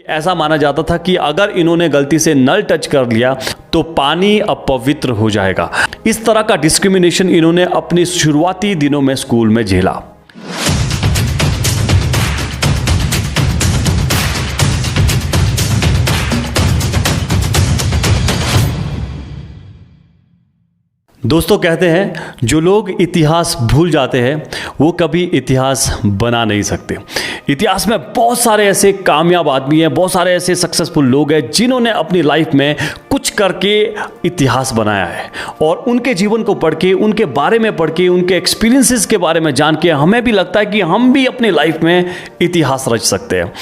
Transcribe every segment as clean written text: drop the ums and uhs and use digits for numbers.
ऐसा माना जाता था कि अगर इन्होंने गलती से नल टच कर लिया तो पानी अपवित्र हो जाएगा। इस तरह का डिस्क्रिमिनेशन इन्होंने अपने शुरुआती दिनों में स्कूल में झेला। दोस्तों, कहते हैं जो लोग इतिहास भूल जाते हैं वो कभी इतिहास बना नहीं सकते। इतिहास में बहुत सारे ऐसे कामयाब आदमी हैं, बहुत सारे ऐसे सक्सेसफुल लोग हैं जिन्होंने अपनी लाइफ में कुछ करके इतिहास बनाया है, और उनके जीवन को पढ़ के, उनके बारे में पढ़ के, उनके एक्सपीरियंसेस के बारे में जान के हमें भी लगता है कि हम भी अपनी लाइफ में इतिहास रच सकते हैं।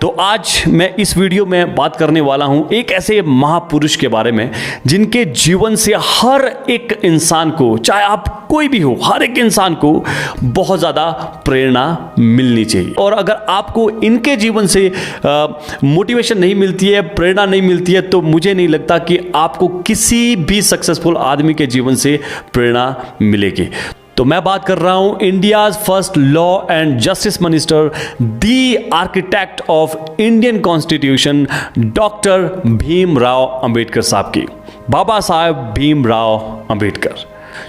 तो आज मैं इस वीडियो में बात करने वाला हूं एक ऐसे महापुरुष के बारे में जिनके जीवन से हर एक इंसान को, चाहे आप कोई भी हो, हर एक इंसान को बहुत ज़्यादा प्रेरणा मिलनी चाहिए। और अगर आपको इनके जीवन से मोटिवेशन नहीं मिलती है, प्रेरणा नहीं मिलती है, तो मुझे नहीं लगता कि आपको किसी भी सक्सेसफुल आदमी के जीवन से प्रेरणा मिलेगी। तो मैं बात कर रहा हूं India's first law and justice minister, the architect of Indian constitution, doctor Bhimrao Ambedkar साहब की। बाबा साहेब भीमराव अंबेडकर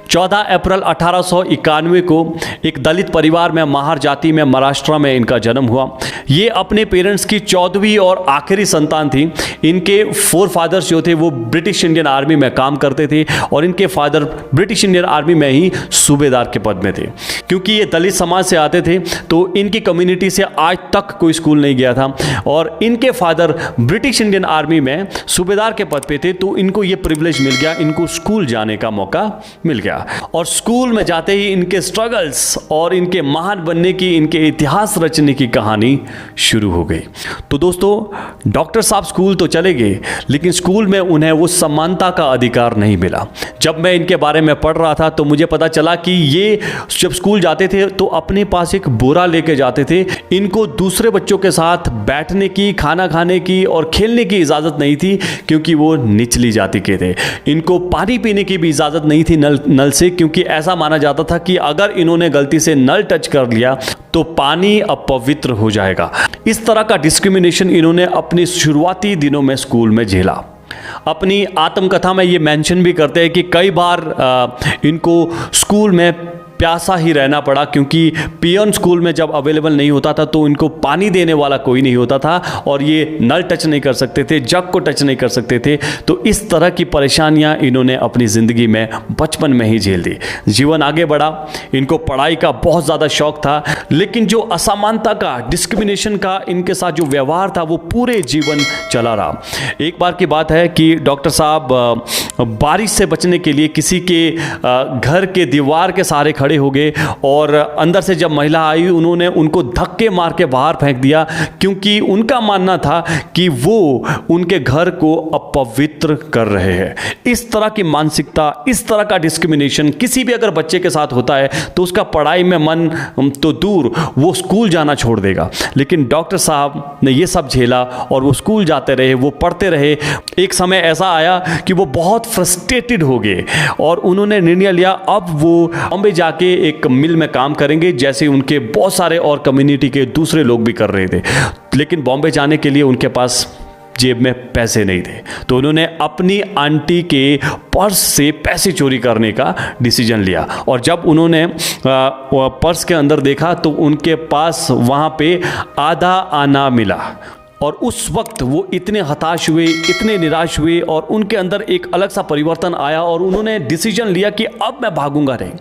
14 अप्रैल 1891 को एक दलित परिवार में महार जाति में महाराष्ट्र में इनका जन्म हुआ। ये अपने पेरेंट्स की 14वीं और आखिरी संतान थी। इनके फोर फादर्स जो थे वो ब्रिटिश इंडियन आर्मी में काम करते थे, और इनके फादर ब्रिटिश इंडियन आर्मी में ही सूबेदार के पद में थे। क्योंकि ये दलित समाज से आते थे तो इनकी कम्युनिटी से आज तक कोई स्कूल नहीं गया था, और इनके फादर ब्रिटिश इंडियन आर्मी में सूबेदार के पद पे थे, तो इनको ये प्रिविलेज मिल गया, इनको स्कूल जाने का मौका मिल गया। और स्कूल में जाते ही इनके स्ट्रगल्स और इनके महान बनने की, इनके इतिहास रचने की कहानी शुरू हो गई। तो दोस्तों, डॉक्टर साहब स्कूल तो चले गए, लेकिन स्कूल में उन्हें वो समानता का अधिकार नहीं मिला। जब मैं इनके बारे में पढ़ रहा था तो मुझे पता चला कि ये जब स्कूल जाते थे तो अपने पास एक बोरा लेके जाते थे। इनको दूसरे बच्चों के साथ बैठने की, खाना खाने की और खेलने की इजाज़त नहीं थी, क्योंकि वो निचली जाति के थे। इनको पानी पीने की भी इजाज़त नहीं थी नल से, क्योंकि ऐसा माना जाता था कि अगर इन्होंने गलती से नल टच कर लिया तो पानी अपवित्र हो जाएगा। इस तरह का डिस्क्रिमिनेशन इन्होंने अपने शुरुआती दिनों में स्कूल में झेला। अपनी आत्मकथा में ये मेंशन भी करते हैं कि कई बार इनको स्कूल में प्यासा ही रहना पड़ा, क्योंकि पियन स्कूल में जब अवेलेबल नहीं होता था तो इनको पानी देने वाला कोई नहीं होता था, और ये नल टच नहीं कर सकते थे, जग को टच नहीं कर सकते थे। तो इस तरह की परेशानियां इन्होंने अपनी ज़िंदगी में बचपन में ही झेल दी। जीवन आगे बढ़ा, इनको पढ़ाई का बहुत ज़्यादा शौक था, लेकिन जो असमानता का, डिस्क्रिमिनेशन का इनके साथ जो व्यवहार था वो पूरे जीवन चला रहा। एक बार की बात है कि डॉक्टर साहब बारिश से बचने के लिए किसी के घर के दीवार के सहारे खड़े हो गए, और अंदर से जब महिला आई उन्होंने उनको धक्के मार के बाहर फेंक दिया, क्योंकि उनका मानना था कि वो उनके घर को अपवित्र कर रहे हैं। इस तरह की मानसिकता, इस तरह का डिस्क्रिमिनेशन किसी भी अगर बच्चे के साथ होता है तो उसका पढ़ाई में मन तो दूर, वो स्कूल जाना छोड़ देगा। लेकिन डॉक्टर साहब ने ये सब झेला और वो स्कूल जाते रहे, वो पढ़ते रहे। एक समय ऐसा आया कि वो बहुत फ्रस्ट्रेटेड हो गए, और उन्होंने निर्णय लिया अब वो बॉम्बे जाके एक मिल में काम करेंगे, जैसे उनके बहुत सारे और कम्युनिटी के दूसरे लोग भी कर रहे थे। लेकिन बॉम्बे जाने के लिए उनके पास जेब में पैसे नहीं थे, तो उन्होंने अपनी आंटी के पर्स से पैसे चोरी करने का डिसीजन लिया। और जब उन्होंने पर्स के अंदर देखा तो उनके पास वहाँ पे आधा आना मिला, और उस वक्त वो इतने हताश हुए, इतने निराश हुए, और उनके अंदर एक अलग सा परिवर्तन आया, और उन्होंने डिसीजन लिया कि अब मैं भागूंगा नहीं,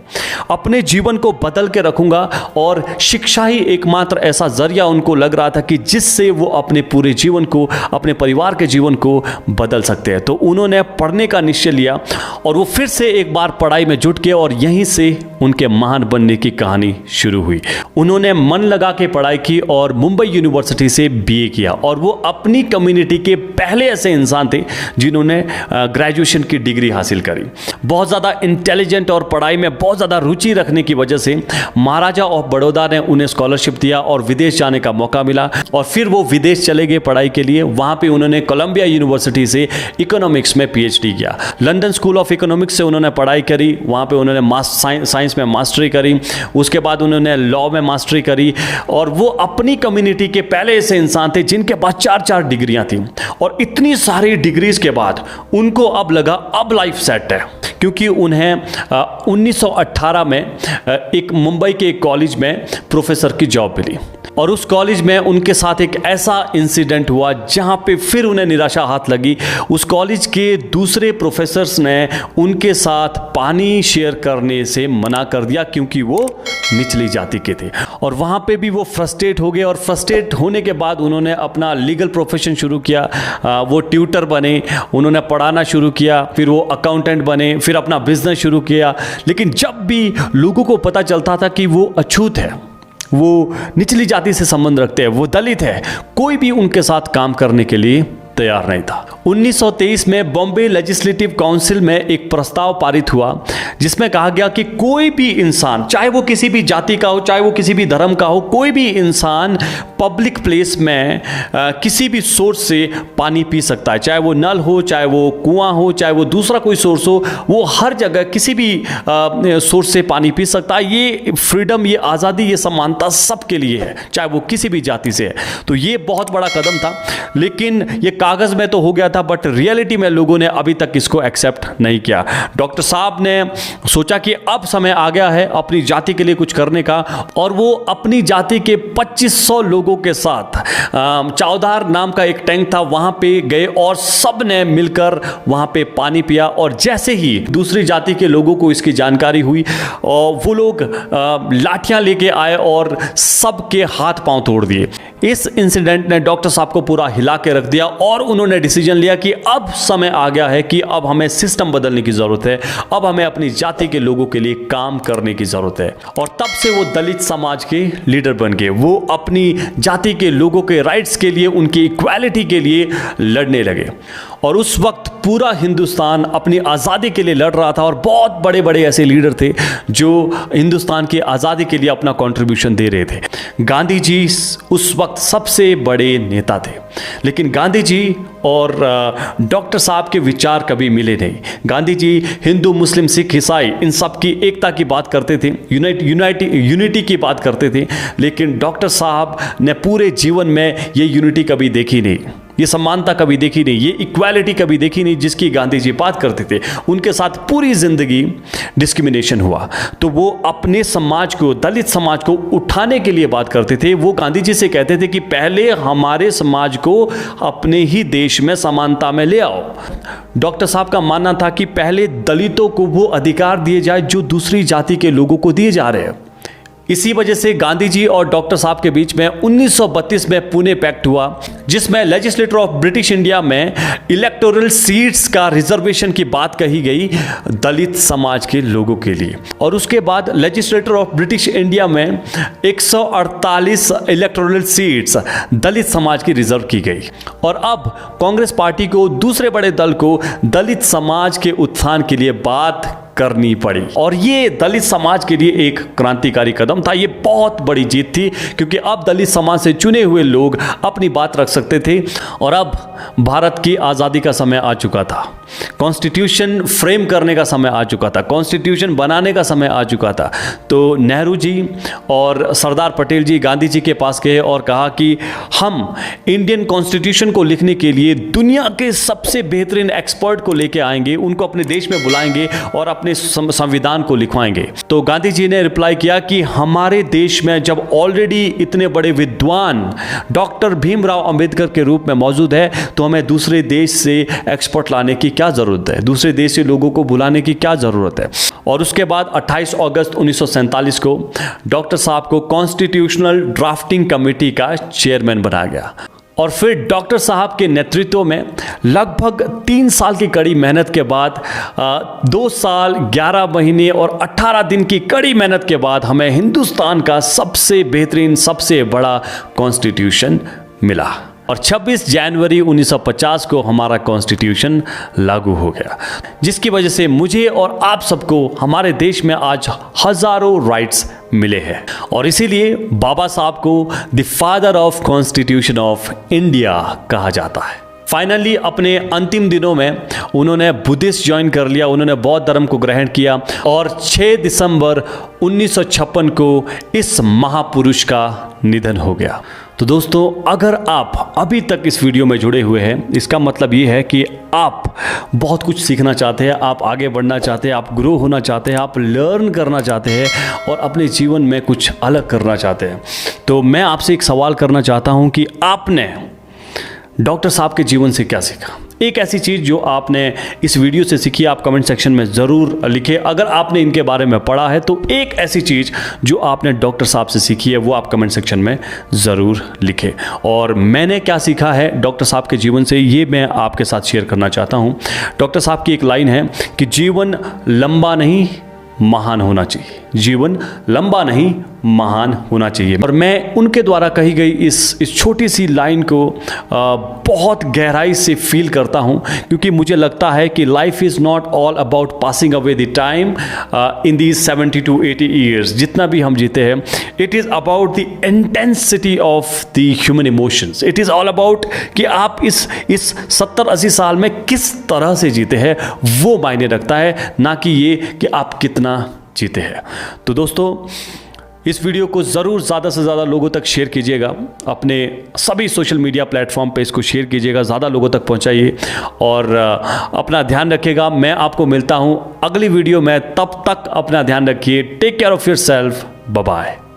अपने जीवन को बदल के रखूंगा। और शिक्षा ही एकमात्र ऐसा जरिया उनको लग रहा था कि जिससे वो अपने पूरे जीवन को, अपने परिवार के जीवन को बदल सकते हैं। तो उन्होंने पढ़ने का निश्चय लिया, और वो फिर से एक बार पढ़ाई में जुट गए, और यहीं से उनके महान बनने की कहानी शुरू हुई। उन्होंने मन लगा के पढ़ाई की और मुंबई यूनिवर्सिटी से बीए किया, और वो अपनी कम्युनिटी के पहले ऐसे इंसान थे जिन्होंने ग्रेजुएशन की डिग्री हासिल करी। बहुत ज़्यादा इंटेलिजेंट और पढ़ाई में बहुत ज़्यादा रुचि रखने की वजह से महाराजा ऑफ बड़ौदा ने उन्हें स्कॉलरशिप दिया और विदेश जाने का मौका मिला और फिर वो विदेश चले गए पढ़ाई के लिए। वहाँ पे उन्होंने कोलंबिया यूनिवर्सिटी से इकोनॉमिक्स में पीएचडी किया। लंदन स्कूल ऑफ इकोनॉमिक्स से उन्होंने पढ़ाई करी, वहाँ पे उन्होंने साइंस में मास्टरी करी, उसके बाद उन्होंने लॉ में मास्टरी करी और वो अपनी कम्युनिटी के पहले ऐसे इंसान थे जिनके पास 4-4 डिग्रियां थी। और इतनी सारी डिग्रीज के बाद उनको अब लगा अब लाइफ सेट है, क्योंकि उन्हें 1918 में एक मुंबई के एक कॉलेज में प्रोफेसर की जॉब मिली और उस कॉलेज में उनके साथ एक ऐसा इंसिडेंट हुआ जहां पे फिर उन्हें निराशा हाथ लगी। उस कॉलेज के दूसरे प्रोफेसर्स ने उनके साथ पानी शेयर करने से मना कर दिया क्योंकि वो निचली जाति के थे और वहां पे भी वो फ्रस्ट्रेट हो गए और फ्रस्ट्रेट होने के बाद उन्होंने अपना लीगल प्रोफेशन शुरू किया। वो ट्यूटर बने, उन्होंने पढ़ाना शुरू किया, फिर वो अकाउंटेंट बने, फिर अपना बिजनेस शुरू किया। लेकिन जब भी लोगों को पता चलता था कि वो अछूत है, वो निचली जाति से संबंध रखते हैं, वो दलित है, कोई भी उनके साथ काम करने के लिए तैयार नहीं था। 1923 में बॉम्बे लेजिस्लेटिव काउंसिल में एक प्रस्ताव पारित हुआ जिसमें कहा गया कि कोई भी इंसान, चाहे वो किसी भी जाति का हो, चाहे वो किसी भी धर्म का हो, कोई भी इंसान पब्लिक प्लेस में किसी भी सोर्स से पानी पी सकता है, चाहे वो नल हो, चाहे वो कुआं हो, चाहे वो दूसरा कोई सोर्स हो, वो हर जगह किसी भी सोर्स से पानी पी सकता है। ये फ्रीडम, ये आज़ादी, ये समानता सबके लिए है, चाहे वो किसी भी जाति से है। तो ये बहुत बड़ा कदम था, लेकिन ये कागज में तो हो गया था बट रियलिटी में लोगों ने अभी तक इसको एक्सेप्ट नहीं किया। डॉक्टर साहब ने सोचा कि अब समय आ गया है अपनी जाति के लिए कुछ करने का और वो अपनी जाति के 2500 लोगों के साथ चौधार नाम का एक टैंक था, वहां पे गए और सब ने मिलकर वहां पे पानी पिया। और जैसे ही दूसरी जाति के लोगों को इसकी जानकारी हुई और वो लोग लाठियां लेके आए और सबके हाथ पांव तोड़ दिए। इस इंसिडेंट ने डॉक्टर साहब को पूरा हिला के रख दिया और उन्होंने डिसीजन लिया कि अब समय आ गया है कि अब हमें सिस्टम बदलने की जरूरत है, अब हमें अपनी जाति के लोगों के लिए काम करने की जरूरत है। और तब से वो दलित समाज के लीडर बन गए। वो अपनी जाति के लोगों के राइट्स के लिए, उनकी इक्वालिटी के लिए लड़ने लगे। और उस वक्त पूरा हिंदुस्तान अपनी आज़ादी के लिए लड़ रहा था और बहुत बड़े बड़े ऐसे लीडर थे जो हिंदुस्तान की आज़ादी के लिए अपना कंट्रीब्यूशन दे रहे थे। गांधी जी उस वक्त सबसे बड़े नेता थे, लेकिन गांधी जी और डॉक्टर साहब के विचार कभी मिले नहीं। गांधी जी हिंदू, मुस्लिम, सिख, ईसाई इन सब की एकता की बात करते थे, यूनिटी की बात करते थे, लेकिन डॉक्टर साहब ने पूरे जीवन में ये यूनिटी कभी देखी नहीं, ये समानता कभी देखी नहीं, ये इक्वालिटी कभी देखी नहीं जिसकी गांधी जी बात करते थे। उनके साथ पूरी जिंदगी डिस्क्रिमिनेशन हुआ। तो वो अपने समाज को, दलित समाज को उठाने के लिए बात करते थे। वो गांधी जी से कहते थे कि पहले हमारे समाज को अपने ही देश में समानता में ले आओ। डॉक्टर साहब का मानना था कि पहले दलितों को वो अधिकार दिए जाए जो दूसरी जाति के लोगों को दिए जा रहे हैं। इसी वजह से गांधी जी और डॉक्टर साहब के बीच में 1932 में पुणे पैक्ट हुआ, जिसमें लेजिस्लेटर ऑफ ब्रिटिश इंडिया में इलेक्टोरल सीट्स का रिजर्वेशन की बात कही गई दलित समाज के लोगों के लिए। और उसके बाद लेजिस्लेटर ऑफ ब्रिटिश इंडिया में 148 इलेक्टोरल सीट्स दलित समाज की रिजर्व की गई। और अब कांग्रेस पार्टी को, दूसरे बड़े दल को, दलित समाज के उत्थान के लिए बात करनी पड़ी। और ये दलित समाज के लिए एक क्रांतिकारी कदम था। ये बहुत बड़ी जीत थी क्योंकि अब दलित समाज से चुने हुए लोग अपनी बात रख सकते थे। और अब भारत की आज़ादी का समय आ चुका था, कॉन्स्टिट्यूशन फ्रेम करने का समय आ चुका था, कॉन्स्टिट्यूशन बनाने का समय आ चुका था। तो नेहरू जी और सरदार पटेल जी गांधी जी के पास गए और कहा कि हम इंडियन कॉन्स्टिट्यूशन को लिखने के लिए दुनिया के सबसे बेहतरीन एक्सपर्ट को लेके आएंगे, उनको अपने देश में बुलाएंगे और अपने संविधान को लिखवाएंगे। तो गांधी जी ने रिप्लाई किया कि हमारे देश में जब ऑलरेडी इतने बड़े विद्वान डॉक्टर भीमराव अंबेडकर के रूप में मौजूद है, तो हमें दूसरे देश से एक्सपर्ट लाने की क्या जरूरत है, दूसरे देश से लोगों को बुलाने की क्या जरूरत है। और उसके बाद 28 अगस्त 1947 को डॉक्टर साहब को कॉन्स्टिट्यूशनल ड्राफ्टिंग कमेटी का चेयरमैन बनाया गया। और फिर डॉक्टर साहब के नेतृत्व में लगभग 3 साल की कड़ी मेहनत के बाद 2 साल 11 महीने और 18 दिन की कड़ी मेहनत के बाद हमें हिंदुस्तान का सबसे बेहतरीन, सबसे बड़ा कॉन्स्टिट्यूशन मिला। और 26 जनवरी 1950 को हमारा कॉन्स्टिट्यूशन लागू हो गया, जिसकी वजह से मुझे और आप सबको हमारे देश में आज हजारों राइट्स मिले हैं। और इसीलिए बाबा साहब को the father of constitution of India कहा जाता है। फाइनली अपने अंतिम दिनों में उन्होंने बुद्धिस्ट ज्वाइन कर लिया, उन्होंने बौद्ध धर्म को ग्रहण किया और 6 दिसंबर 1956 को इस महापुरुष का निधन हो गया। तो दोस्तों, अगर आप अभी तक इस वीडियो में जुड़े हुए हैं, इसका मतलब ये है कि आप बहुत कुछ सीखना चाहते हैं, आप आगे बढ़ना चाहते हैं, आप ग्रो होना चाहते हैं, आप लर्न करना चाहते हैं और अपने जीवन में कुछ अलग करना चाहते हैं। तो मैं आपसे एक सवाल करना चाहता हूं कि आपने डॉक्टर साहब के जीवन से क्या सीखा। एक ऐसी चीज़ जो आपने इस वीडियो से सीखी, आप कमेंट सेक्शन में ज़रूर लिखें। अगर आपने इनके बारे में पढ़ा है तो एक ऐसी चीज़ जो आपने डॉक्टर साहब से सीखी है वो आप कमेंट सेक्शन में ज़रूर लिखें। और मैंने क्या सीखा है डॉक्टर साहब के जीवन से, ये मैं आपके साथ शेयर करना चाहता हूँ। डॉक्टर साहब की एक लाइन है कि जीवन लंबा नहीं महान होना चाहिए, जीवन लंबा नहीं महान होना चाहिए। और मैं उनके द्वारा कही गई इस छोटी सी लाइन को बहुत गहराई से फील करता हूँ, क्योंकि मुझे लगता है कि life is not all about passing away the time in these 70 to 80 years, जितना भी हम जीते हैं। It is about the intensity of the human emotions. It is all about कि आप इस 70-80 साल में किस तरह से जीते हैं, वो मायने रखता है, ना कि ये कि आप कितना जीते हैं। तो दोस्तों, इस वीडियो को ज़रूर ज़्यादा से ज़्यादा लोगों तक शेयर कीजिएगा, अपने सभी सोशल मीडिया प्लेटफॉर्म पे इसको शेयर कीजिएगा, ज़्यादा लोगों तक पहुंचाइए और अपना ध्यान रखिएगा। मैं आपको मिलता हूं अगली वीडियो में, तब तक अपना ध्यान रखिए। Take care of yourself, bye bye.